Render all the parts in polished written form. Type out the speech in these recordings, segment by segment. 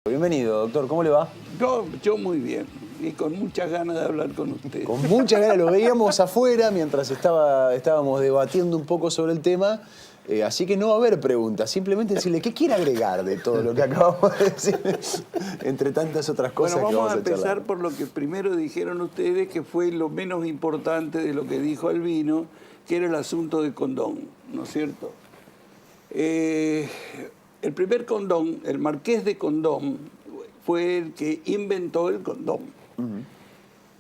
Bienvenido, doctor. ¿Cómo le va? Yo muy bien y con muchas ganas de hablar con usted. Con muchas ganas. Lo veíamos afuera mientras estábamos debatiendo un poco sobre el tema. Así que no va a haber preguntas. Simplemente decirle, ¿qué quiere agregar de todo lo que acabamos de decir? Entre tantas otras cosas Bueno, que vamos a charlar. empezar por lo que primero dijeron ustedes, que fue lo menos importante de lo que dijo Albino, que era el asunto de condón, ¿no es cierto? El primer condón, el marqués de Condón, fue el que inventó el condón.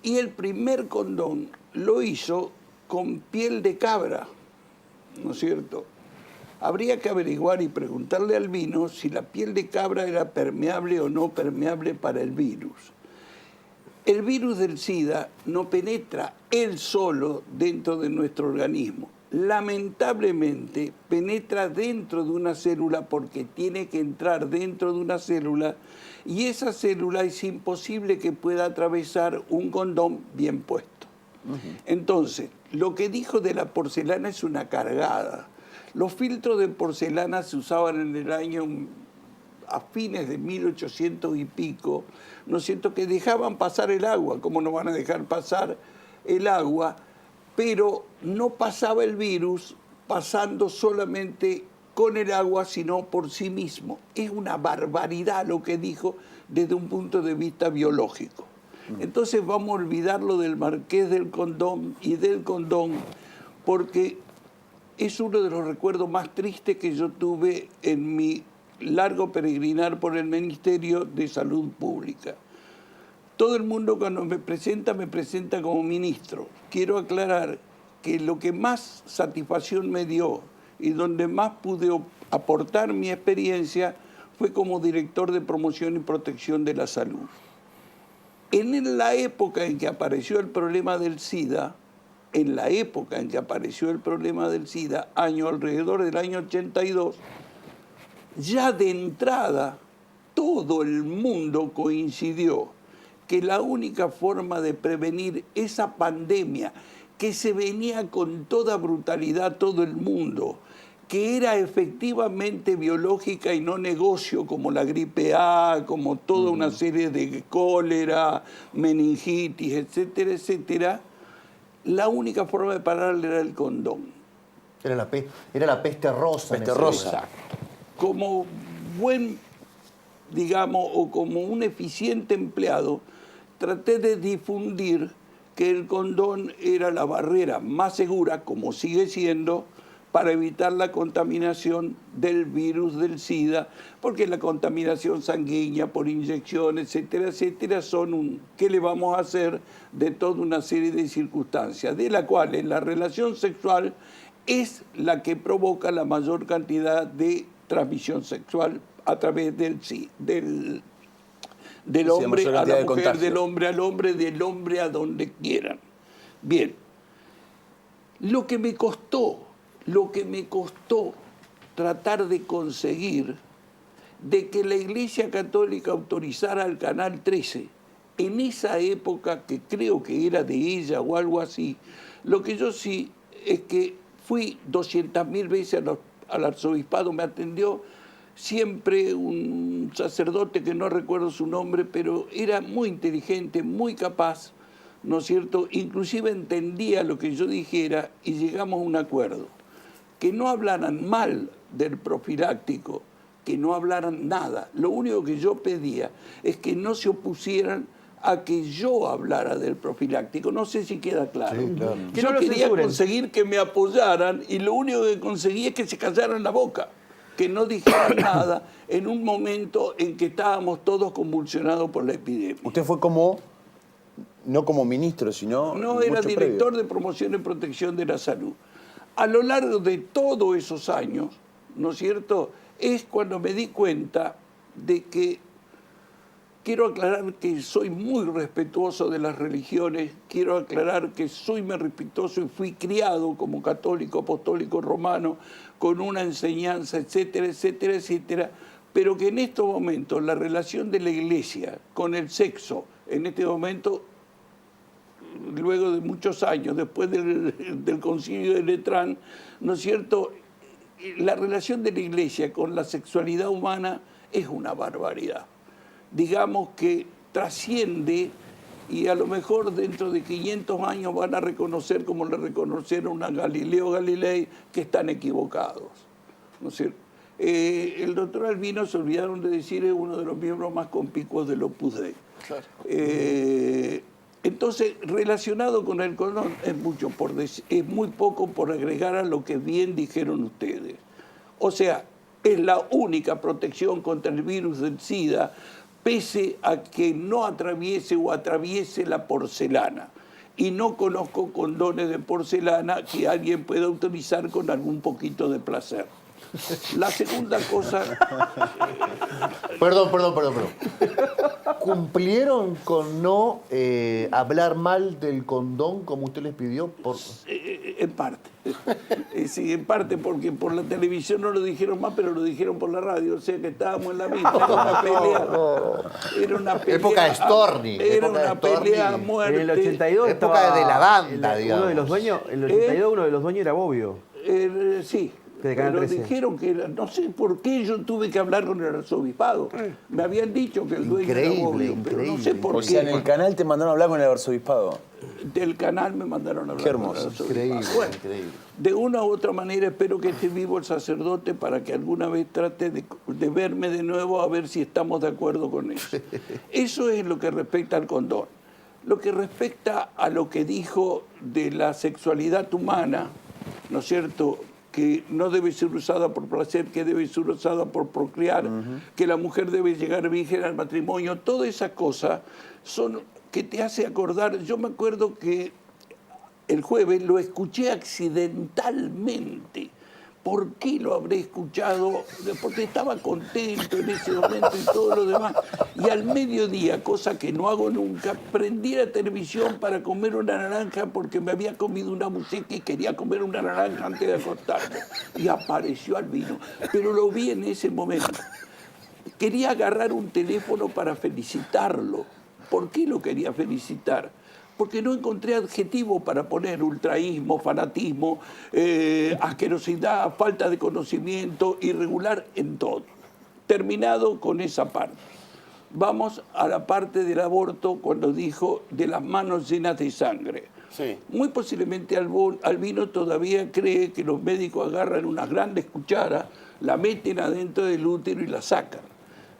Y el primer condón lo hizo con piel de cabra, ¿no es cierto? Habría que averiguar y preguntarle al Albino si la piel de cabra era permeable o no permeable para el virus. El virus del SIDA no penetra él solo dentro de nuestro organismo. Lamentablemente penetra dentro de una célula porque tiene que entrar dentro de una célula y esa célula es imposible que pueda atravesar un condón bien puesto. Entonces, lo que dijo de la porcelana es una cargada. Los filtros de porcelana se usaban en el año a fines de 1800 y pico, ¿no es cierto?, que dejaban pasar el agua. ¿Cómo no van a dejar pasar el agua? Pero no pasaba el virus pasando solamente con el agua, sino por sí mismo. Es una barbaridad lo que dijo desde un punto de vista biológico. Entonces vamos a olvidar lo del marqués del condón y del condón, porque es uno de los recuerdos más tristes que yo tuve en mi largo peregrinar por el Ministerio de Salud Pública. Todo el mundo cuando me presenta como ministro. Quiero aclarar que lo que más satisfacción me dio y donde más pude aportar mi experiencia fue como director de promoción y protección de la salud. En la época en que apareció el problema del SIDA, año alrededor del año 82, ya de entrada todo el mundo coincidió que la única forma de prevenir esa pandemia que se venía con toda brutalidad todo el mundo, que era efectivamente biológica y no negocio, como la gripe A, como toda una serie de cólera, meningitis, etcétera, etcétera, la única forma de pararle era el condón. Era la peste rosa. Peste rosa. Exacto. Como buen, digamos, o como un eficiente empleado, traté de difundir que el condón era la barrera más segura, como sigue siendo, para evitar la contaminación del virus del SIDA, porque la contaminación sanguínea por inyección, etcétera, etcétera, son ¿qué le vamos a hacer? De toda una serie de circunstancias, de la cual en la relación sexual es la que provoca la mayor cantidad de transmisión sexual a través del hombre a la mujer, del hombre al hombre, del hombre a donde quieran. Bien, lo que me costó tratar de conseguir de que la Iglesia Católica autorizara al Canal 13, en esa época que creo que era de ella o algo así, lo que yo sí es que fui 200.000 veces al arzobispado, me atendió siempre un sacerdote que no recuerdo su nombre, pero era muy inteligente, muy capaz, ¿no es cierto? Inclusive entendía lo que yo dijera y llegamos a un acuerdo. Que no hablaran mal del profiláctico, que no hablaran nada. Lo único que yo pedía es que no se opusieran a que yo hablara del profiláctico. No sé si queda claro. Sí, claro. Que yo quería conseguir que me apoyaran y lo único que conseguí es que se callaran la boca, que no dijeran nada en un momento en que estábamos todos convulsionados por la epidemia. Usted fue no como ministro, sino No, era director de promoción y protección de la salud. A lo largo de todos esos años, ¿no es cierto?, es cuando me di cuenta de que quiero aclarar que soy muy respetuoso de las religiones, quiero aclarar que soy muy respetuoso y fui criado como católico, apostólico, romano, con una enseñanza, etcétera, etcétera, etcétera, pero que en estos momentos la relación de la Iglesia con el sexo, en este momento, luego de muchos años, después del concilio de Letrán, ¿no es cierto?, la relación de la Iglesia con la sexualidad humana es una barbaridad. digamos que trasciende y a lo mejor dentro de 500 años van a reconocer como le reconocieron a Galileo Galilei que están equivocados, ¿no es cierto? El doctor Albino, se olvidaron de decir, es uno de los miembros más conspicuos del Opus Dei. Claro. Entonces, relacionado con el condón, es muy poco por agregar a lo que bien dijeron ustedes. O sea, es la única protección contra el virus del SIDA, pese a que no atraviese o atraviese la porcelana. Y no conozco condones de porcelana que alguien pueda utilizar con algún poquito de placer. La segunda cosa... Perdón. ¿Cumplieron con no hablar mal del condón como usted les pidió? En parte. Sí, en parte porque por la televisión no lo dijeron más, pero lo dijeron por la radio. O sea que estábamos en la misma. Era una pelea. Época de Storni. Era una pelea a muerte. En el 82 época de la banda, digamos. Uno de los dueños, en el 82 uno de los dueños era Bobbio. Sí. De Canal Pero 13. dijeron que era, no sé por qué yo tuve que hablar con el arzobispado. Me habían dicho que el dueño era Bobbio, pero no sé por O qué. sea, en el canal te mandaron a hablar con el arzobispado. Del canal me mandaron a hablar. Qué hermoso. con el arzobispado. Increíble, Bueno, increíble. de una u otra manera espero que esté vivo el sacerdote para que alguna vez trate de verme de nuevo a ver si estamos de acuerdo con eso. Eso es lo que respecta al condón. Lo que respecta a lo que dijo de la sexualidad humana, ¿no es cierto?, que no debe ser usada por placer, que debe ser usada por procrear, que la mujer debe llegar virgen al matrimonio, todas esas cosas son que te hace acordar. Yo me acuerdo que el jueves lo escuché accidentalmente. ¿Por qué lo habré escuchado? Porque estaba contento en ese momento y todo lo demás. Y al mediodía, cosa que no hago nunca, prendí la televisión para comer una naranja porque me había comido una buceca y quería comer una naranja antes de acostarme. Y apareció Albino. Pero lo vi en ese momento. Quería agarrar un teléfono para felicitarlo. ¿Por qué lo quería felicitar? Porque no encontré adjetivo para poner ultraísmo, fanatismo, asquerosidad, falta de conocimiento, irregular en todo. Terminado con esa parte. Vamos a la parte del aborto cuando dijo de las manos llenas de sangre. Sí. Muy posiblemente Albino todavía cree que los médicos agarran unas grandes cucharas, la meten adentro del útero y la sacan.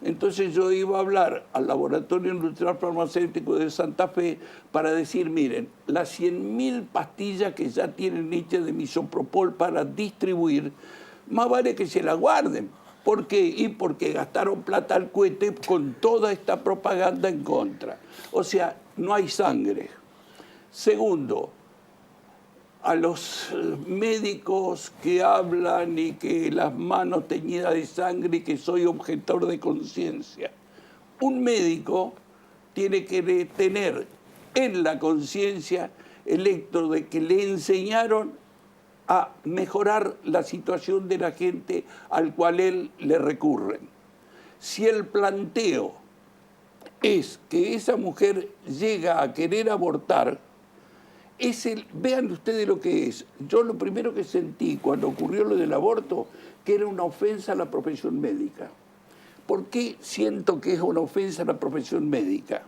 Entonces yo iba a hablar al Laboratorio Industrial Farmacéutico de Santa Fe para decir, miren, las 100.000 pastillas que ya tienen hechas de misopropol para distribuir, más vale que se la guarden. ¿Por qué? Y porque gastaron plata al cohete con toda esta propaganda en contra. O sea, no hay sangre. Segundo, a los médicos que hablan y que las manos teñidas de sangre y que soy objetor de conciencia. Un médico tiene que tener en la conciencia el hecho de que le enseñaron a mejorar la situación de la gente al cual él le recurren. Si el planteo es que esa mujer llega a querer abortar, vean ustedes lo que es. Yo lo primero que sentí cuando ocurrió lo del aborto, que era una ofensa a la profesión médica. ¿Por qué siento que es una ofensa a la profesión médica?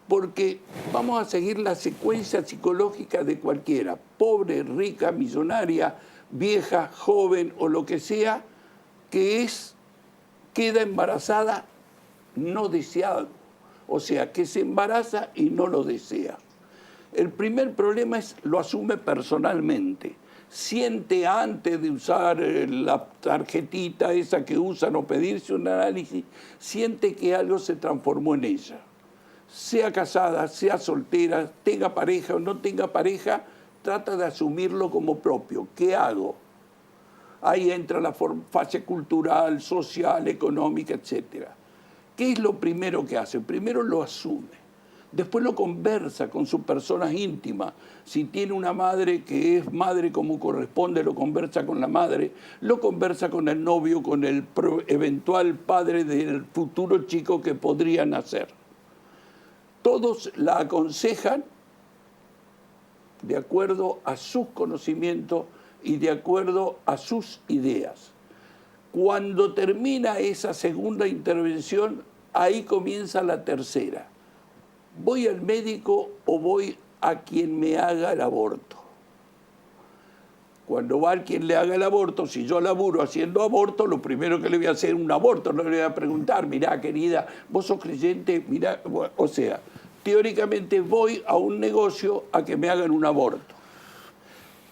Porque vamos a seguir la secuencia psicológica de cualquiera, pobre, rica, millonaria, vieja, joven o lo que sea, que queda embarazada no deseado. O sea, que se embaraza y no lo desea. El primer problema lo asume personalmente. Siente antes de usar la tarjetita esa que usan o pedirse un análisis, siente que algo se transformó en ella. Sea casada, sea soltera, tenga pareja o no tenga pareja, trata de asumirlo como propio. ¿Qué hago? Ahí entra la fase cultural, social, económica, etc. ¿Qué es lo primero que hace? Primero lo asume. Después lo conversa con sus personas íntimas. Si tiene una madre que es madre como corresponde, lo conversa con la madre, lo conversa con el novio, con el eventual padre del futuro chico que podría nacer. Todos la aconsejan de acuerdo a sus conocimientos y de acuerdo a sus ideas. Cuando termina esa segunda intervención, ahí comienza la tercera. ¿Voy al médico o voy a quien me haga el aborto? Cuando va a quien le haga el aborto, si yo laburo haciendo aborto, lo primero que le voy a hacer es un aborto, no le voy a preguntar, mirá querida, vos sos creyente, mirá, o sea, teóricamente voy a un negocio a que me hagan un aborto.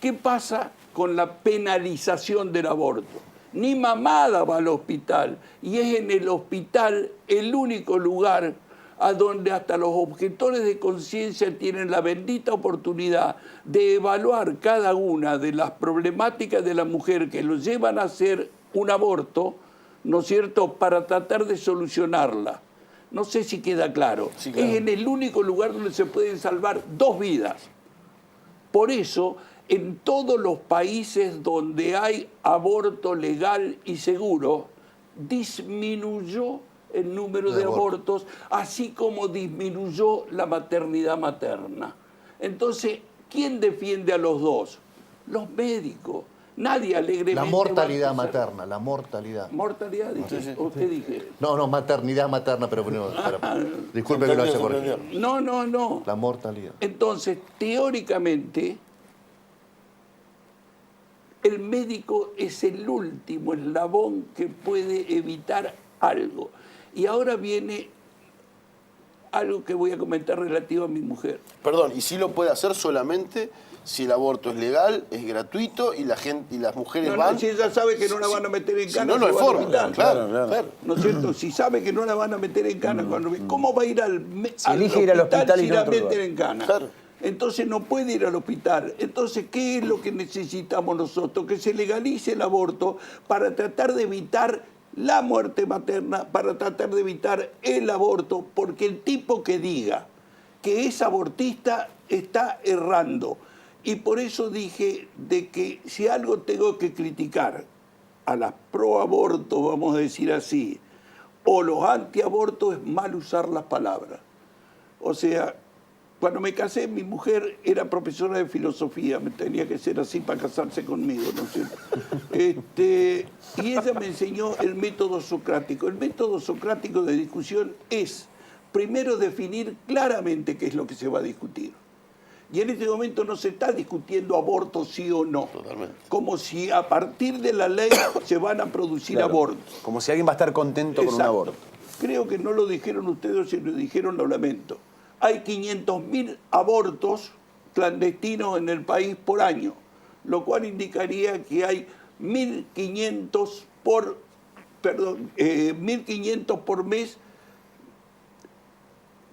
¿Qué pasa con la penalización del aborto? Ni mamada va al hospital, y es en el hospital el único lugar a donde hasta los objetores de conciencia tienen la bendita oportunidad de evaluar cada una de las problemáticas de la mujer que los llevan a hacer un aborto, ¿no es cierto?, para tratar de solucionarla. No sé si queda claro. Sí, claro. Es en el único lugar donde se pueden salvar 2 vidas. Por eso, en todos los países donde hay aborto legal y seguro, disminuyó el número de abortos, así como disminuyó la maternidad materna. Entonces, ¿quién defiende a los dos? Los médicos. Nadie alegremente... La mortalidad materna, la mortalidad. ¿Mortalidad? Dije. ¿O qué dije? No, maternidad materna, pero disculpe que lo haya corregido. No. La mortalidad. Entonces, teóricamente, el médico es el último eslabón que puede evitar algo. Y ahora viene algo que voy a comentar relativo a mi mujer. Perdón, y sí lo puede hacer solamente si el aborto es legal, es gratuito y la gente y las mujeres van. Si ella sabe que no la van a meter en cana, si no hay forma. Claro. ¿No es cierto? Si sabe que no la van a meter en cana, ¿cómo va a ir al elige ir al hospital si y no la a otro meten lugar? en cana? Claro. Entonces no puede ir al hospital. Entonces, ¿qué es lo que necesitamos nosotros? Que se legalice el aborto para tratar de evitar la muerte materna, para tratar de evitar el aborto, porque el tipo que diga que es abortista está errando. Y por eso dije de que si algo tengo que criticar a las pro aborto, vamos a decir así, o los antiabortos, es mal usar las palabras. O sea, cuando me casé, mi mujer era profesora de filosofía, me tenía que ser así para casarse conmigo, ¿no es cierto? Y ella me enseñó el método socrático. El método socrático de discusión es, primero, definir claramente qué es lo que se va a discutir. Y en este momento no se está discutiendo aborto sí o no. Totalmente. Como si a partir de la ley se van a producir abortos. Como si alguien va a estar contento con un Exacto. aborto. Creo que no lo dijeron ustedes, si lo dijeron lo lamento. Hay 500.000 abortos clandestinos en el país por año, lo cual indicaría que hay 1.500 por mes.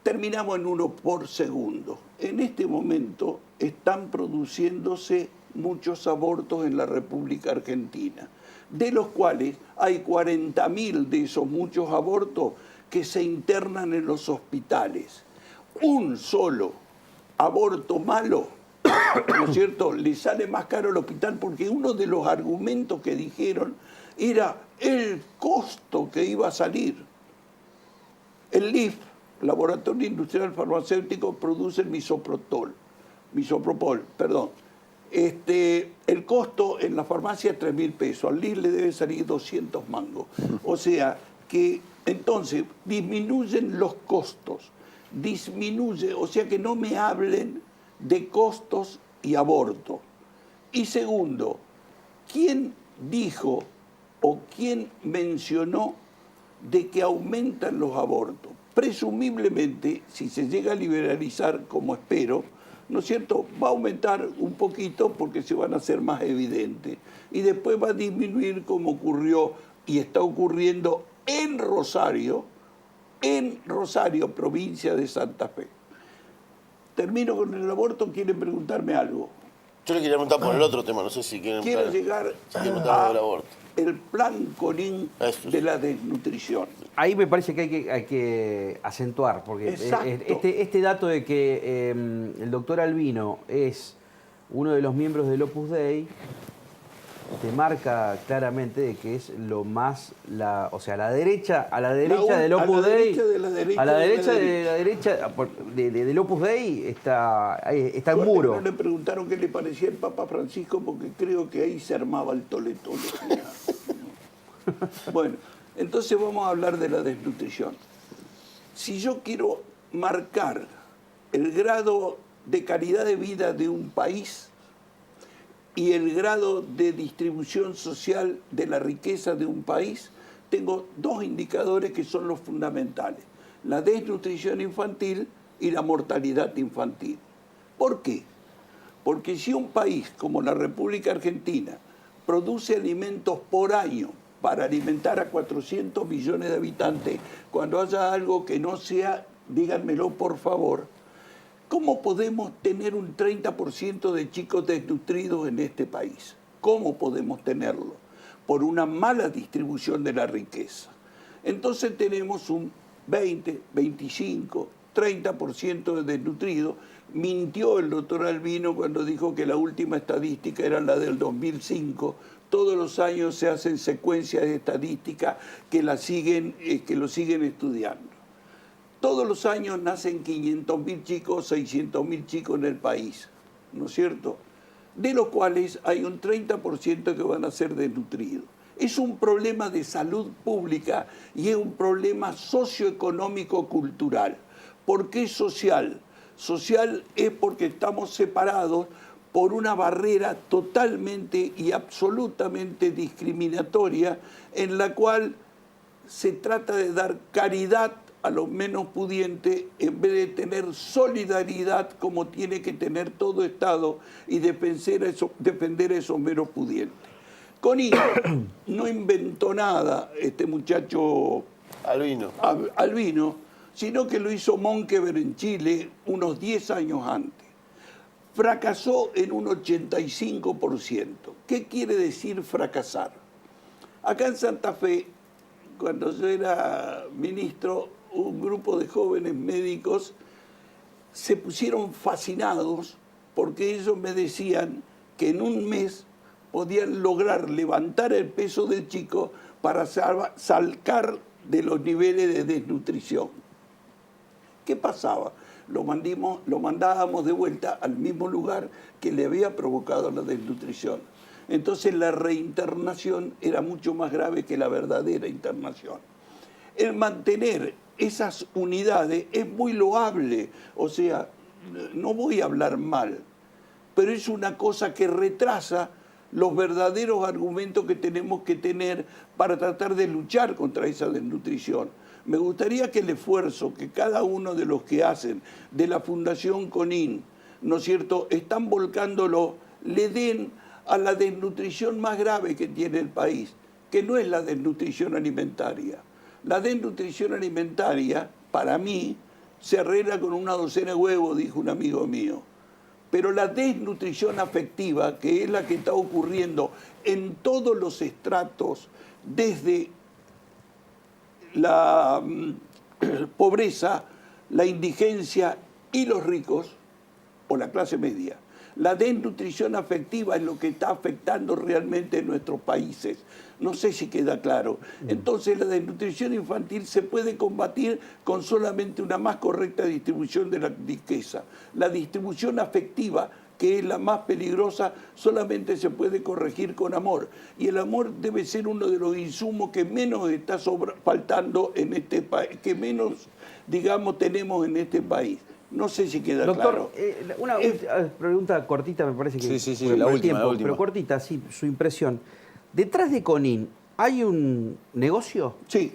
Terminamos en 1 por segundo. En este momento están produciéndose muchos abortos en la República Argentina, de los cuales hay 40.000 de esos muchos abortos que se internan en los hospitales. Un solo aborto malo, ¿no es cierto?, le sale más caro al hospital, porque uno de los argumentos que dijeron era el costo que iba a salir. El LIF, Laboratorio Industrial Farmacéutico, produce el misopropol. El costo en la farmacia es 3.000 pesos, al LIF le debe salir 200 mangos. O sea que entonces disminuyen los costos, o sea que no me hablen de costos y aborto. Y segundo, ¿quién dijo o quién mencionó de que aumentan los abortos? Presumiblemente, si se llega a liberalizar, como espero, ¿no es cierto?, va a aumentar un poquito porque se van a hacer más evidentes. Y después va a disminuir, como ocurrió y está ocurriendo en Rosario, provincia de Santa Fe. Termino con el aborto. ¿Quieren preguntarme algo? Yo le quería preguntar por el otro tema, no sé si quieren... Quiero llegar del aborto. el plan Corín Eso. de la desnutrición. Ahí me parece que hay que acentuar, porque Exacto. este dato de que el doctor Albino es uno de los miembros del Opus Dei te marca claramente de que es lo más, a la derecha del Opus Dei, a la derecha del Opus Dei está el muro. No le preguntaron qué le parecía el Papa Francisco, porque creo que ahí se armaba el toletón. Bueno, entonces vamos a hablar de la desnutrición. Si yo quiero marcar el grado de calidad de vida de un país y el grado de distribución social de la riqueza de un país, tengo dos indicadores que son los fundamentales: la desnutrición infantil y la mortalidad infantil. ¿Por qué? Porque si un país como la República Argentina produce alimentos por año para alimentar a 400 millones de habitantes, cuando haya algo que no sea, díganmelo por favor, ¿cómo podemos tener un 30% de chicos desnutridos en este país? ¿Cómo podemos tenerlo? Por una mala distribución de la riqueza. Entonces tenemos un 20, 25, 30% de desnutridos. Mintió el doctor Albino cuando dijo que la última estadística era la del 2005. Todos los años se hacen secuencias de estadística que lo siguen estudiando. Todos los años nacen 500.000 chicos, 600.000 chicos en el país, ¿no es cierto? De los cuales hay un 30% que van a ser desnutridos. Es un problema de salud pública y es un problema socioeconómico-cultural. ¿Por qué social? Social es porque estamos separados por una barrera totalmente y absolutamente discriminatoria en la cual se trata de dar caridad a los menos pudientes en vez de tener solidaridad como tiene que tener todo Estado y defender a esos menos pudientes. Conin no inventó nada este muchacho Albino, sino que lo hizo Monkeberg en Chile unos 10 años antes. Fracasó en un 85%. ¿Qué quiere decir fracasar? Acá en Santa Fe, cuando yo era ministro, un grupo de jóvenes médicos se pusieron fascinados porque ellos me decían que en un mes podían lograr levantar el peso del chico para sacar de los niveles de desnutrición. ¿Qué pasaba? Lo mandábamos de vuelta al mismo lugar que le había provocado la desnutrición. Entonces la reinternación era mucho más grave que la verdadera internación. El mantener esas unidades es muy loable, o sea, no voy a hablar mal, pero es una cosa que retrasa los verdaderos argumentos que tenemos que tener para tratar de luchar contra esa desnutrición. Me gustaría que el esfuerzo que cada uno de los que hacen de la Fundación Conin, ¿no es cierto?, están volcándolo, le den a la desnutrición más grave que tiene el país, que no es la desnutrición alimentaria. La desnutrición alimentaria, para mí, se arregla con una docena de huevos, dijo un amigo mío. Pero la desnutrición afectiva, que es la que está ocurriendo en todos los estratos, desde la pobreza, la indigencia y los ricos, o la clase media. La desnutrición afectiva es lo que está afectando realmente en nuestros países. No sé si queda claro. Entonces la desnutrición infantil se puede combatir con solamente una más correcta distribución de la riqueza. La distribución afectiva, que es la más peligrosa, solamente se puede corregir con amor. Y el amor debe ser uno de los insumos que menos está faltando en este país, que menos, digamos, tenemos en este país. No sé si queda claro. Doctor, una pregunta cortita, me parece que... Sí, por la el última, la última. Pero cortita, sí, su impresión. ¿Detrás de Conin hay un negocio? Sí,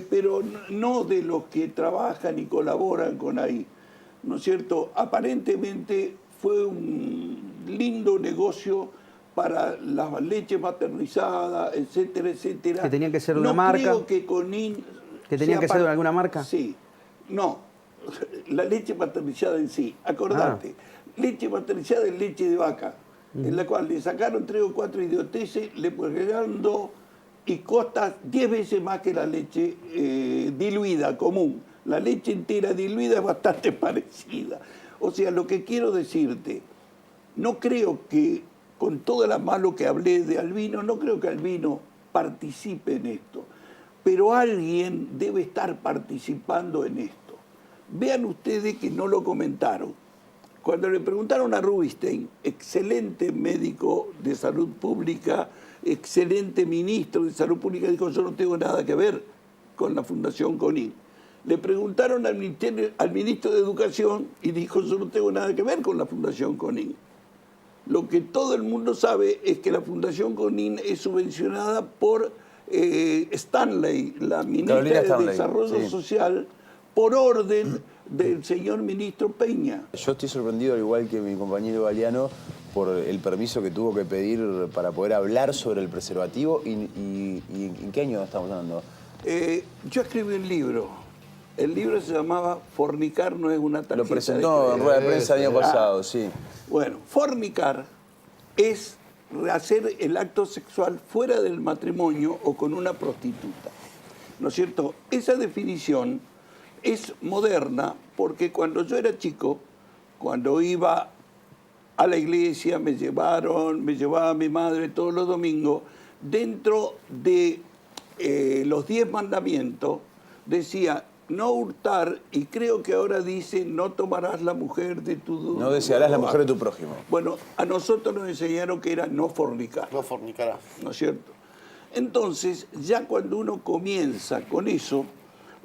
pero no de los que trabajan y colaboran con ahí, ¿no es cierto? Aparentemente fue un lindo negocio para la leche maternizada, etcétera, etcétera. ¿Que tenían que ser de una no marca? Creo que Conin... ¿Que tenían que ser de alguna marca? Sí, no. La leche maternizada en sí, acordate, leche maternizada es leche de vaca, en la cual le sacaron 3 o 4 idioteces, le agregaron 2 y costa 10 veces más que la leche diluida, común. La leche entera diluida es bastante parecida. O sea, lo que quiero decirte, no creo que, con todo lo malo que hablé de Albino, no creo que Albino participe en esto, pero alguien debe estar participando en esto. Vean ustedes que no lo comentaron. Cuando le preguntaron a Rubinstein, excelente médico de salud pública, excelente ministro de salud pública, dijo: yo no tengo nada que ver con la Fundación Conin. Le preguntaron al ministro de Educación y dijo, yo no tengo nada que ver con la Fundación Conin. Lo que todo el mundo sabe es que la Fundación Conin es subvencionada por Stanley, la ministra Carolina de Stanley, Desarrollo sí. Social, por orden del señor ministro Peña. Yo estoy sorprendido, al igual que mi compañero Galeano, por el permiso que tuvo que pedir para poder hablar sobre el preservativo. ¿Y en qué año estamos hablando? Yo escribí un libro. El libro se llamaba Fornicar no es una tarjeta. Lo presentó en rueda de prensa el año pasado, sí. Bueno, fornicar es hacer el acto sexual fuera del matrimonio o con una prostituta. ¿No es cierto? Esa definición es moderna porque cuando yo era chico, cuando iba a la iglesia, me llevaba mi madre todos los domingos, dentro de los 10 mandamientos decía no hurtar, y creo que ahora dice no tomarás la mujer de tu... No desearás la mujer de tu prójimo. Bueno, a nosotros nos enseñaron que era no fornicar. No fornicarás. ¿No es cierto? Entonces, ya cuando uno comienza con eso,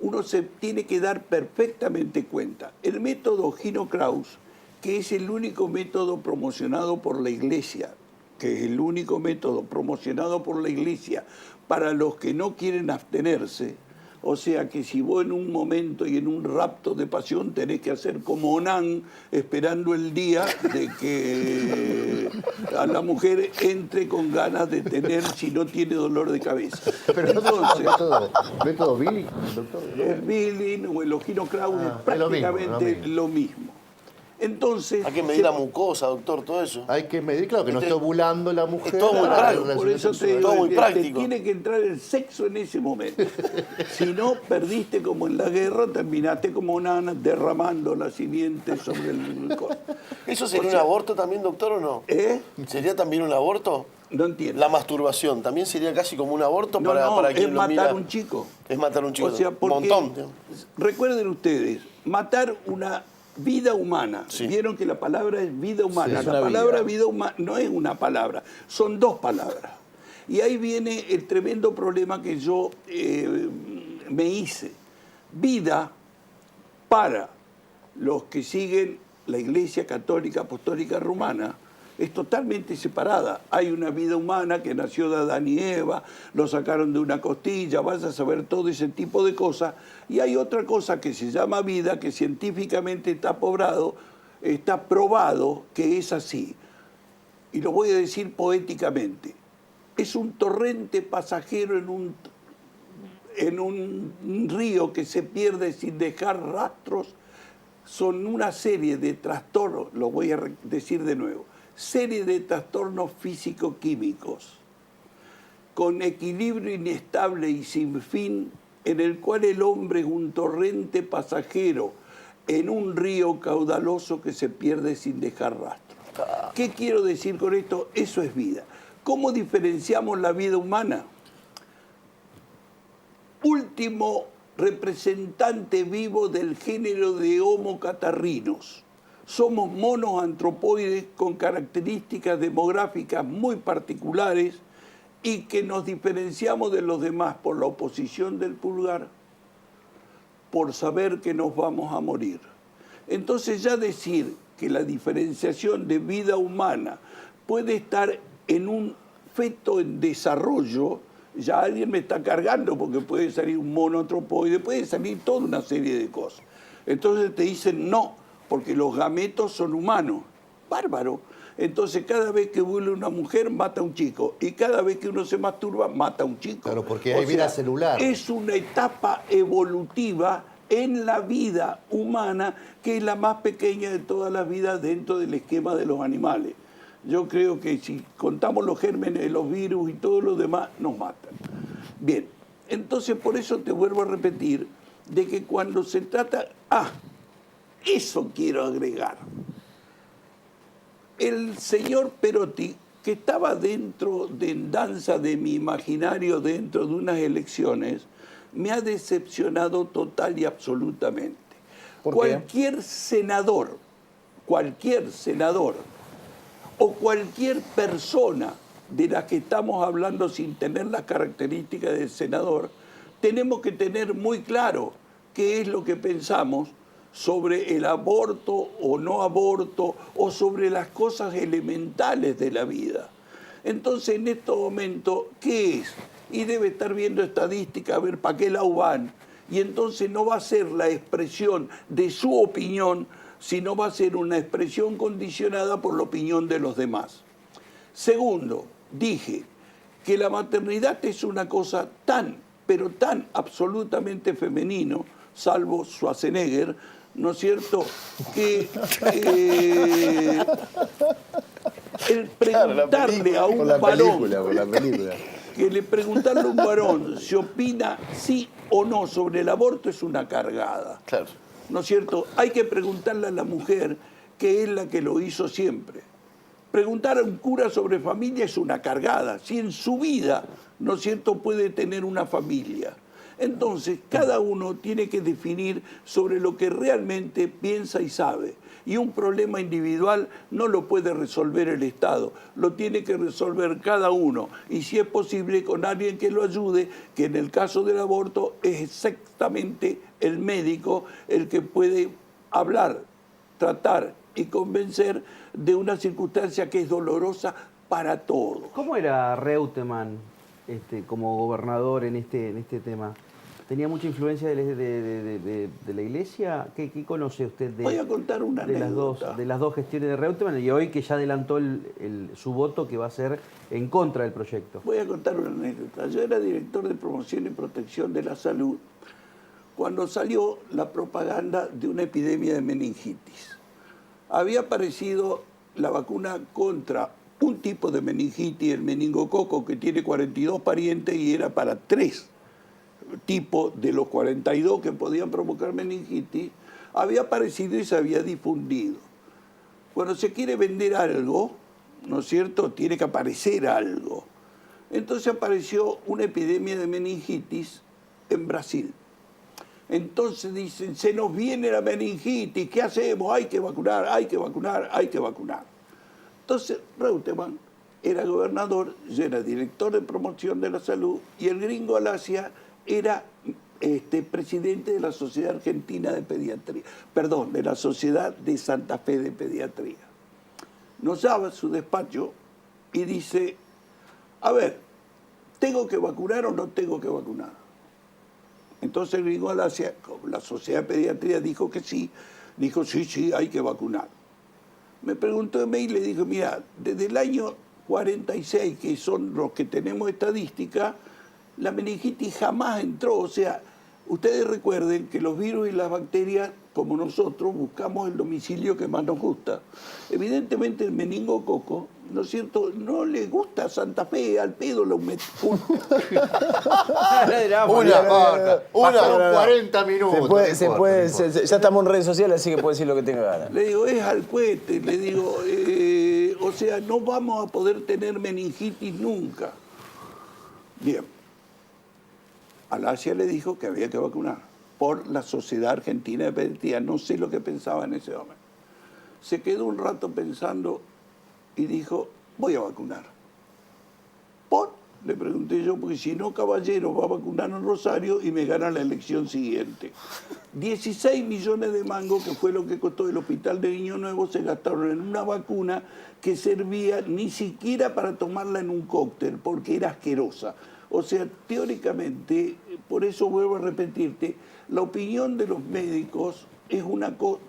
uno se tiene que dar perfectamente cuenta. El método Gino Kraus, que es el único método promocionado por la Iglesia, para los que no quieren abstenerse, o sea que si vos en un momento y en un rapto de pasión tenés que hacer como Onán, esperando el día de que a la mujer entre con ganas de tener si no tiene dolor de cabeza. Pero Entonces, método Billy, doctor. el Billing o el Ogino Kraus es es lo mismo, prácticamente lo mismo. Entonces, Hay que medir la mucosa, doctor, todo eso. Hay que medir, claro, que no esté ovulando la mujer. Es todo muy práctico. por eso te digo, Todo muy te práctico. tiene que entrar el sexo en ese momento. Si no, perdiste como en la guerra, terminaste como Nana derramando la simiente sobre el... ¿Eso sería O sea, un aborto también, doctor, o no? ¿Eh? ¿Sería también un aborto? No entiendo. La masturbación, ¿también sería casi como un aborto No, para es quien lo mira? matar a un chico. Es matar a un chico. O sea, un porque, montón. digamos. recuerden ustedes, matar una vida humana. Sí. Vieron que la palabra es vida humana. Sí, es la una palabra vida. vida humana no es una palabra, son dos palabras. Y ahí viene el tremendo problema que yo me hice. Vida para los que siguen la Iglesia Católica Apostólica Romana es totalmente separada. Hay una vida humana que nació de Adán y Eva, lo sacaron de una costilla, vas a saber todo ese tipo de cosas. Y hay otra cosa que se llama vida, que científicamente está probado que es así. Y lo voy a decir poéticamente. Es un torrente pasajero en un río que se pierde sin dejar rastros. Son una serie de trastornos, lo voy a decir de nuevo, serie de trastornos físico-químicos, con equilibrio inestable y sin fin, en el cual el hombre es un torrente pasajero en un río caudaloso que se pierde sin dejar rastro. ¿Qué quiero decir con esto? Eso es vida. ¿Cómo diferenciamos la vida humana? Último representante vivo del género de Homo catarrhinus. Somos monos antropoides con características demográficas muy particulares y que nos diferenciamos de los demás por la oposición del pulgar, por saber que nos vamos a morir. Entonces ya decir que la diferenciación de vida humana puede estar en un feto en desarrollo, ya alguien me está cargando porque puede salir un mono antropoide, puede salir toda una serie de cosas. Entonces te dicen no, porque los gametos son humanos. Bárbaro. Entonces cada vez que vuelve una mujer mata a un chico y cada vez que uno se masturba mata a un chico. Claro, porque hay vida celular. Es una etapa evolutiva en la vida humana que es la más pequeña de todas las vidas dentro del esquema de los animales. Yo creo que si contamos los gérmenes de los virus y todo lo demás, nos matan. Bien, entonces por eso te vuelvo a repetir de que cuando se trata... eso quiero agregar. El señor Perotti, que estaba dentro de danza de mi imaginario dentro de unas elecciones, me ha decepcionado total y absolutamente. ¿Por qué? Cualquier senador o cualquier persona de la que estamos hablando sin tener las características del senador, tenemos que tener muy claro qué es lo que pensamos sobre el aborto o no aborto o sobre las cosas elementales de la vida. Entonces, en este momento, ¿qué es? Y debe estar viendo estadística, a ver para qué lado van. Y entonces no va a ser la expresión de su opinión, sino va a ser una expresión condicionada por la opinión de los demás. Segundo, dije que la maternidad es una cosa tan, pero tan absolutamente femenino, salvo Schwarzenegger, ¿no es cierto?, que el preguntarle a un varón, que le preguntarle a un varón si opina sí o no sobre el aborto es una cargada. Claro. ¿No es cierto? Hay que preguntarle a la mujer, que es la que lo hizo siempre. Preguntar a un cura sobre familia es una cargada, si en su vida, ¿no es cierto?, puede tener una familia. Entonces, cada uno tiene que definir sobre lo que realmente piensa y sabe. Y un problema individual no lo puede resolver el Estado, lo tiene que resolver cada uno. Y si es posible, con alguien que lo ayude, que en el caso del aborto es exactamente el médico el que puede hablar, tratar y convencer de una circunstancia que es dolorosa para todos. ¿Cómo era Reutemann como gobernador en este tema? ¿Tenía mucha influencia de la Iglesia? ¿Qué conoce usted Voy a contar una anécdota. de las dos gestiones de Reutemann y hoy que ya adelantó su voto que va a ser en contra del proyecto? Voy a contar una anécdota. Yo era director de promoción y protección de la salud cuando salió la propaganda de una epidemia de meningitis. Había aparecido la vacuna contra un tipo de meningitis, el meningococo, que tiene 42 parientes y era para 3 tipos de los 42 que podían provocar meningitis, había aparecido y se había difundido. Cuando se quiere vender algo, ¿no es cierto?, tiene que aparecer algo. Entonces apareció una epidemia de meningitis en Brasil. Entonces dicen, se nos viene la meningitis, ¿qué hacemos? Hay que vacunar, hay que vacunar, hay que vacunar. Entonces Reutemann era gobernador, yo era director de promoción de la salud y el gringo Alasia era presidente de la Sociedad Argentina de Pediatría, perdón, de la Sociedad de Santa Fe de Pediatría. Nos llama a su despacho y dice, a ver, ¿tengo que vacunar o no tengo que vacunar? Entonces el gringo Alasia, la Sociedad de Pediatría dijo que sí, dijo sí, hay que vacunar. Me preguntó de mí y le dije, mira, desde el año 46, que son los que tenemos estadística, la meningitis jamás entró. O sea, ustedes recuerden que los virus y las bacterias, como nosotros, buscamos el domicilio que más nos gusta. Evidentemente el meningococo, ¿no es cierto?, no le gusta a Santa Fe, al pedo lo mete. Pasaron 40 minutos. Ya estamos en redes sociales, así que puede decir lo que tenga ganas. Le digo, es al cohete, le digo, o sea, no vamos a poder tener meningitis nunca. Bien. Alasia le dijo que había que vacunar por la Sociedad Argentina de Pediatría. No sé lo que pensaba en ese momento. Se quedó un rato pensando y dijo, voy a vacunar. ¿Por? Le pregunté yo, porque si no, caballero, va a vacunar en Rosario y me gana la elección siguiente. 16 millones de mangos, que fue lo que costó el hospital de Niño Nuevo, se gastaron en una vacuna que servía ni siquiera para tomarla en un cóctel, porque era asquerosa. O sea, teóricamente, por eso vuelvo a repetirte, la opinión de los médicos es una cosa,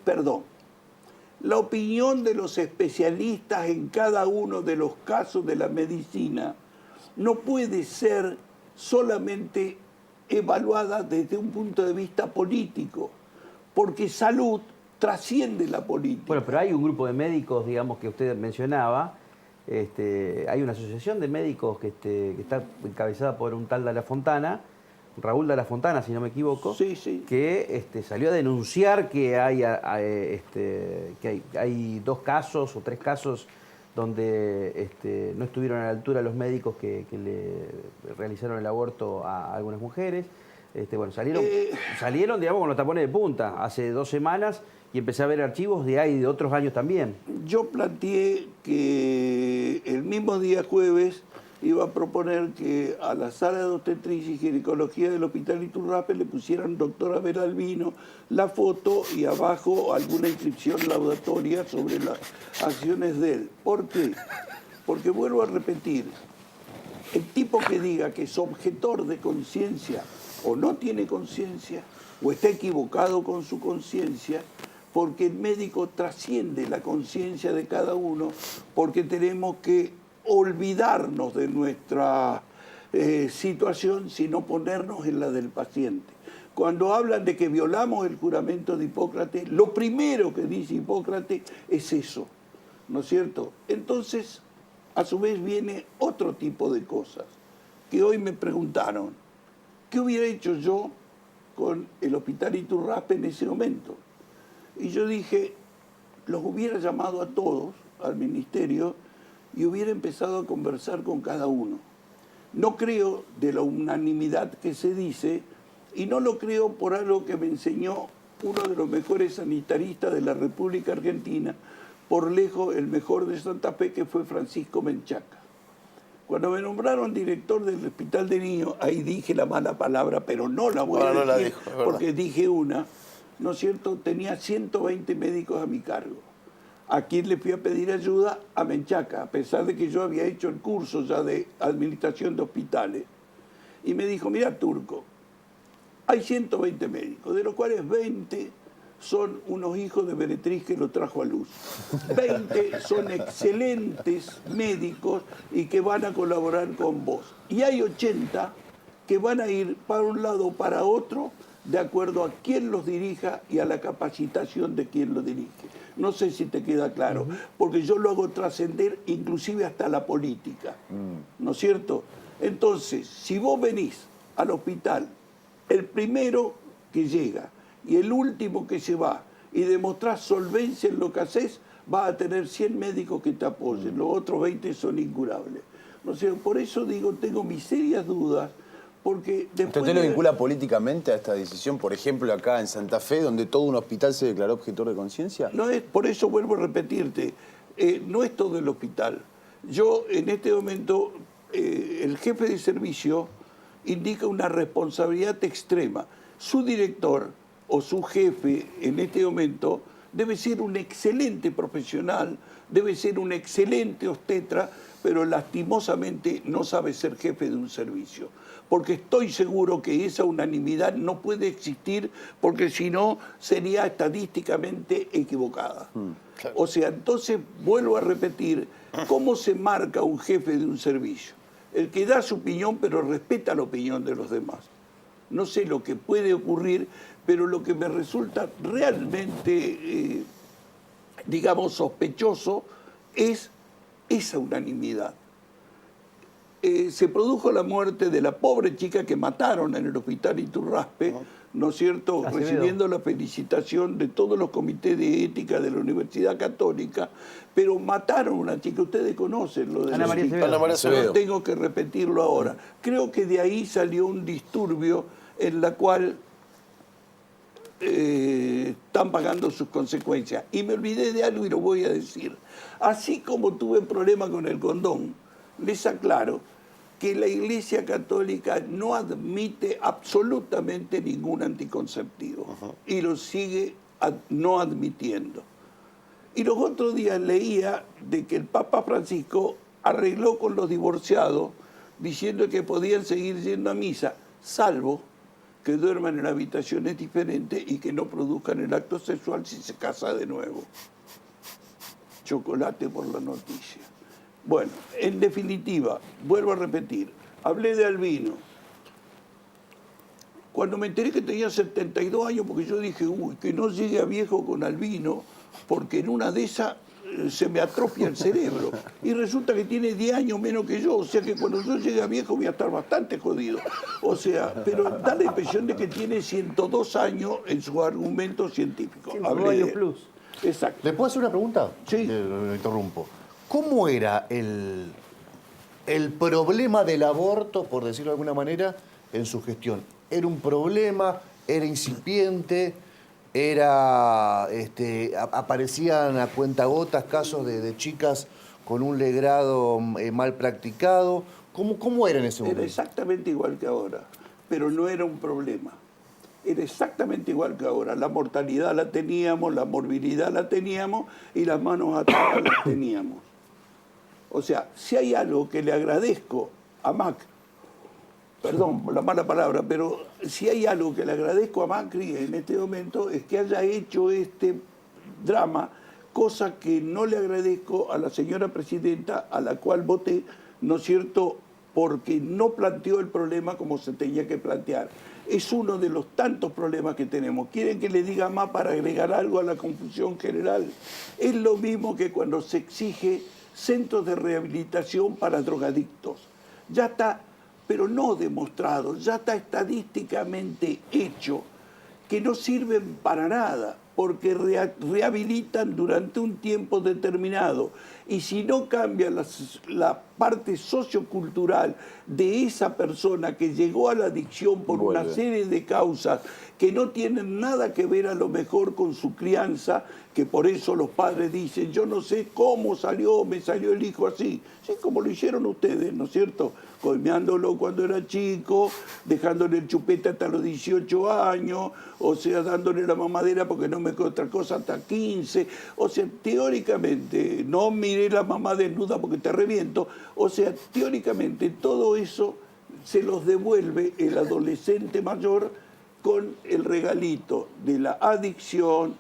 la opinión de los especialistas en cada uno de los casos de la medicina no puede ser solamente evaluada desde un punto de vista político, porque salud trasciende la política. Bueno, pero hay un grupo de médicos, digamos, que usted mencionaba. Hay una asociación de médicos que está encabezada por un tal de la Fontana, Raúl de la Fontana, si no me equivoco, sí. que salió a denunciar que hay 2 casos o 3 casos donde no estuvieron a la altura los médicos que le realizaron el aborto a algunas mujeres. Bueno, salieron, digamos, con los tapones de punta hace 2 semanas y empecé a ver archivos de otros años también. Yo planteé que el mismo día jueves iba a proponer que a la sala de obstetricia y ginecología del Hospital Iturraspe le pusieran doctor Abel Albino la foto y abajo alguna inscripción laudatoria sobre las acciones de él. ¿Por qué? Porque vuelvo a repetir, el tipo que diga que es objetor de conciencia o no tiene conciencia o está equivocado con su conciencia, porque el médico trasciende la conciencia de cada uno, porque tenemos que olvidarnos de nuestra situación, sino ponernos en la del paciente. Cuando hablan de que violamos el juramento de Hipócrates, lo primero que dice Hipócrates es eso, ¿no es cierto? Entonces, a su vez viene otro tipo de cosas, que hoy me preguntaron, ¿qué hubiera hecho yo con el Hospital Iturraspe en ese momento? Y yo dije, los hubiera llamado a todos, al ministerio, y hubiera empezado a conversar con cada uno. No creo de la unanimidad que se dice, y no lo creo por algo que me enseñó uno de los mejores sanitaristas de la República Argentina, por lejos el mejor de Santa Fe, que fue Francisco Menchaca. Cuando me nombraron director del Hospital de Niños, ahí dije la mala palabra, pero no la voy a decir, no la dijo, porque dije una, ¿no es cierto? Tenía 120 médicos a mi cargo. ¿A quién le fui a pedir ayuda? A Menchaca, a pesar de que yo había hecho el curso ya de administración de hospitales. Y me dijo, mira, Turco, hay 120 médicos, de los cuales 20 son unos hijos de Beretriz que lo trajo a luz. 20 son excelentes médicos y que van a colaborar con vos. Y hay 80 que van a ir para un lado o para otro de acuerdo a quién los dirija y a la capacitación de quien los dirige. No sé si te queda claro, porque yo lo hago trascender inclusive hasta la política, ¿no es cierto? Entonces, si vos venís al hospital, el primero que llega y el último que se va, y demostrás solvencia en lo que haces, vas a tener 100 médicos que te apoyen, los otros 20 son incurables. No sé, por eso digo, tengo mis serias dudas, porque después... ¿Usted lo vincula políticamente a esta decisión, por ejemplo, acá en Santa Fe, donde todo un hospital se declaró objetor de conciencia? No es, por eso vuelvo a repetirte, no es todo el hospital. Yo, en este momento, el jefe de servicio indica una responsabilidad extrema. Su director o su jefe, en este momento, debe ser un excelente profesional, debe ser un excelente obstetra, pero lastimosamente no sabe ser jefe de un servicio. Porque estoy seguro que esa unanimidad no puede existir, porque si no sería estadísticamente equivocada. Claro. O sea, entonces vuelvo a repetir, ¿cómo se marca un jefe de un servicio? El que da su opinión, pero respeta la opinión de los demás. No sé lo que puede ocurrir, pero lo que me resulta realmente, digamos, sospechoso es esa unanimidad. Se produjo la muerte de la pobre chica que mataron en el Hospital Iturraspe, ¿no es cierto?, Acevedo. recibiendo la felicitación de todos los comités de ética de la Universidad Católica, pero mataron a una chica, ustedes conocen lo de Ana la María chica. Acevedo. Ana María Acevedo. No tengo que repetirlo ahora. Creo que de ahí salió un disturbio en la cual están pagando sus consecuencias. Y me olvidé de algo y lo voy a decir. Así como tuve problema con el condón, les aclaro que la Iglesia Católica no admite absolutamente ningún anticonceptivo y lo sigue no admitiendo. Y los otros días leía de que el Papa Francisco arregló con los divorciados diciendo que podían seguir yendo a misa, salvo que duerman en habitaciones diferentes y que no produzcan el acto sexual si se casa de nuevo. Chocolate por la noticia. Bueno, en definitiva, vuelvo a repetir, hablé de Albino. Cuando me enteré que tenía 72 años, porque yo dije, uy, que no llegue a viejo con Albino, porque en una de esas se me atrofia el cerebro. Y resulta que tiene 10 años menos que yo, o sea que cuando yo llegue a viejo voy a estar bastante jodido. O sea, pero da la impresión de que tiene 102 años en su argumento científico. 102 años plus. Exacto. ¿Le puedo hacer una pregunta? Sí. Lo interrumpo. ¿Cómo era el problema del aborto, por decirlo de alguna manera, en su gestión? ¿Era un problema? ¿Era incipiente? ¿Aparecían a cuentagotas casos de chicas con un legrado mal practicado? ¿Cómo era en ese Era momento? exactamente igual que ahora, pero no era un problema. Era exactamente igual que ahora. La mortalidad la teníamos, la morbilidad la teníamos y las manos atadas las teníamos. O sea, si hay algo que le agradezco a Macri, perdón por la mala palabra, pero si hay algo que le agradezco a Macri en este momento es que haya hecho este drama, cosa que no le agradezco a la señora presidenta, a la cual voté, ¿no es cierto?, porque no planteó el problema como se tenía que plantear. Es uno de los tantos problemas que tenemos. ¿Quieren que le diga más para agregar algo a la confusión general? Es lo mismo que cuando se exige centros de rehabilitación para drogadictos. Ya está, pero no demostrado, ya está estadísticamente hecho que no sirven para nada, porque rehabilitan durante un tiempo determinado. Y si no cambia la parte sociocultural de esa persona que llegó a la adicción por una serie de causas que no tienen nada que ver a lo mejor con su crianza, que por eso los padres dicen, yo no sé cómo me salió el hijo así. Sí, como lo hicieron ustedes, ¿no es cierto? Colmeándolo cuando era chico, dejándole el chupete hasta los 18 años, o sea, dándole la mamadera porque no me quedó otra cosa hasta 15. O sea, teóricamente, no miré la mamá desnuda porque te reviento. O sea, teóricamente todo eso se los devuelve el adolescente mayor con el regalito de la adicción,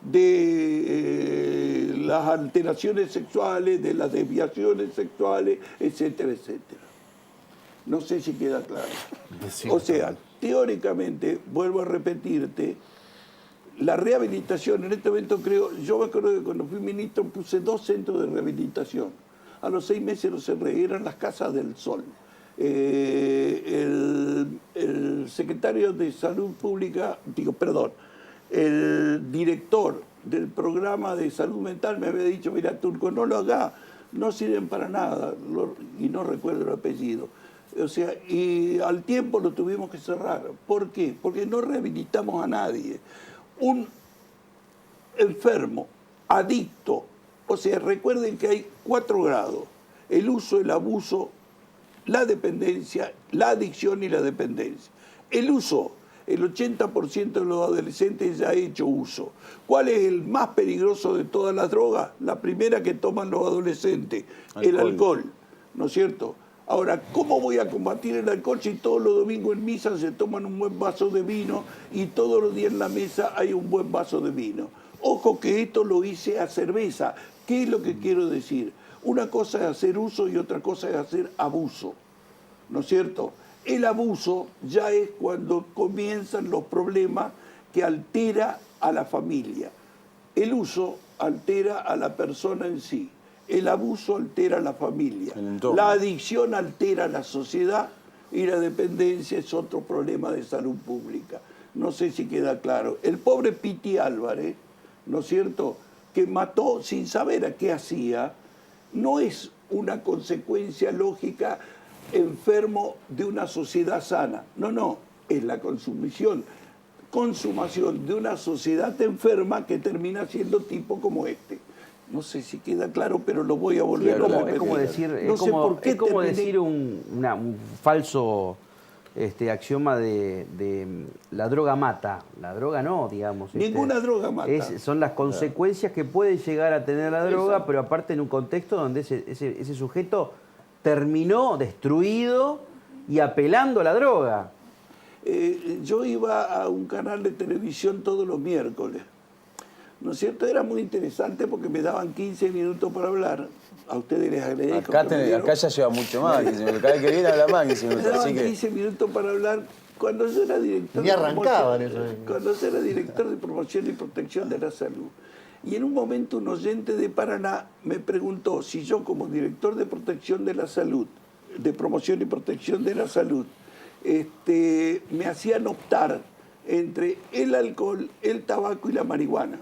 de las alteraciones sexuales, de las desviaciones sexuales, etcétera, etcétera. No sé si queda claro. O sea, teóricamente, vuelvo a repetirte, la rehabilitación, en este momento creo, yo me acuerdo que cuando fui ministro puse 2 centros de rehabilitación. A los 6 meses los cerré, eran las Casas del Sol. El secretario de Salud Pública, el director del programa de salud mental me había dicho, mira, Turco, no lo hagas, no sirven para nada, y no recuerdo el apellido. O sea, y al tiempo lo tuvimos que cerrar. ¿Por qué? Porque no rehabilitamos a nadie. Un enfermo, adicto, o sea, recuerden que hay 4 grados: el uso, el abuso, la dependencia, la adicción y la dependencia. El uso, el 80% de los adolescentes ya ha hecho uso. ¿Cuál es el más peligroso de todas las drogas? La primera que toman los adolescentes, el alcohol, ¿no es cierto? Ahora, ¿cómo voy a combatir el alcohol si todos los domingos en misa se toman un buen vaso de vino y todos los días en la mesa hay un buen vaso de vino? Ojo que esto lo hice a cerveza. ¿Qué es lo que quiero decir? Una cosa es hacer uso y otra cosa es hacer abuso, ¿no es cierto? El abuso ya es cuando comienzan los problemas que altera a la familia. El uso altera a la persona en sí. El abuso altera a la familia. La adicción altera a la sociedad y la dependencia es otro problema de salud pública. No sé si queda claro. El pobre Piti Álvarez, ¿no es cierto?, que mató sin saber a qué hacía, no es una consecuencia lógica enfermo de una sociedad sana. No, es la consumación de una sociedad enferma que termina siendo tipo como este. No sé si queda claro, pero lo voy a volver a repetir. Es como decir, no sé por qué decir un falso axioma de la droga mata. La droga no, digamos. Ninguna droga mata. Son las consecuencias que puede llegar a tener la droga. Exacto. Pero aparte en un contexto donde ese sujeto terminó destruido y apelando a la droga. Yo iba a un canal de televisión todos los miércoles, ¿no es cierto? Era muy interesante porque me daban 15 minutos para hablar. A ustedes les agradezco. Acá ya lleva mucho más. Cada vez que viene habla más. 15 minutos, me daban 15 minutos para hablar cuando yo era director. Ni arrancaban eso. Cuando yo era director de promoción y protección de la salud. Y en un momento un oyente de Paraná me preguntó si yo, como director de protección de la salud, de promoción y protección de la salud, me hacían optar entre el alcohol, el tabaco y la marihuana.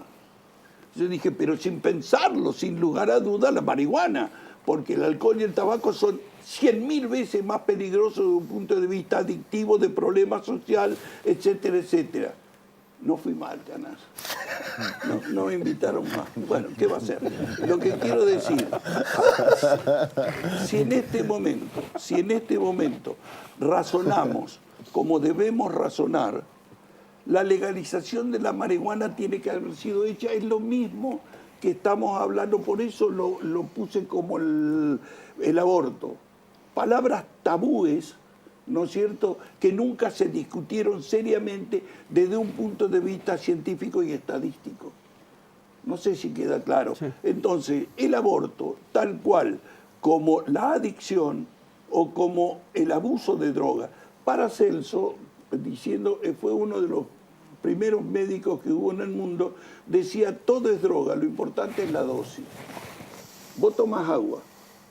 Yo dije, pero sin pensarlo, sin lugar a duda, la marihuana, porque el alcohol y el tabaco son 100.000 veces más peligrosos desde un punto de vista adictivo, de problema social, etcétera, etcétera. No fui mal, Canal. No me invitaron más. Bueno, ¿qué va a hacer? Lo que quiero decir, si en este momento razonamos como debemos razonar, la legalización de la marihuana tiene que haber sido hecha. Es lo mismo que estamos hablando, por eso lo puse como el aborto. Palabras tabúes, ¿no es cierto?, que nunca se discutieron seriamente desde un punto de vista científico y estadístico. No sé si queda claro. Sí. Entonces, el aborto, tal cual como la adicción o como el abuso de droga. Paracelso, diciendo, fue uno de los primeros médicos que hubo en el mundo, decía, todo es droga, lo importante es la dosis. Vos tomás agua,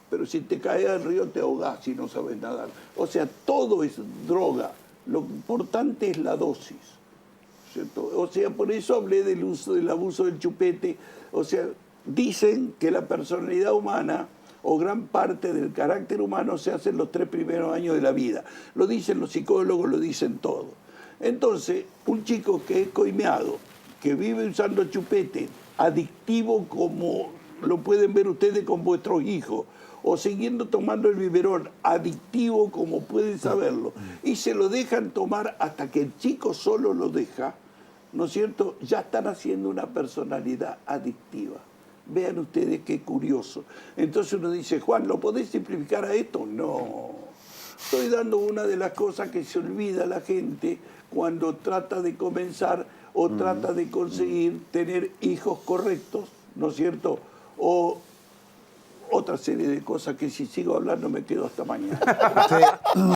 pero si te caes al río te ahogás si no sabes nadar. O sea, todo es droga, lo importante es la dosis, ¿cierto? O sea, por eso hablé del abuso del chupete. O sea, dicen que la personalidad humana o gran parte del carácter humano se hace en los 3 primeros años de la vida. Lo dicen los psicólogos, lo dicen todo. Entonces, un chico que es coimeado, que vive usando chupete, adictivo como lo pueden ver ustedes con vuestros hijos, o siguiendo tomando el biberón, adictivo como pueden saberlo, y se lo dejan tomar hasta que el chico solo lo deja, ¿no es cierto?, ya están haciendo una personalidad adictiva. Vean ustedes qué curioso. Entonces uno dice, Juan, ¿lo podés simplificar a esto? No. Estoy dando una de las cosas que se olvida la gente cuando trata de comenzar o trata de conseguir tener hijos correctos, ¿no es cierto?, o otra serie de cosas que si sigo hablando me quedo hasta mañana. Sí.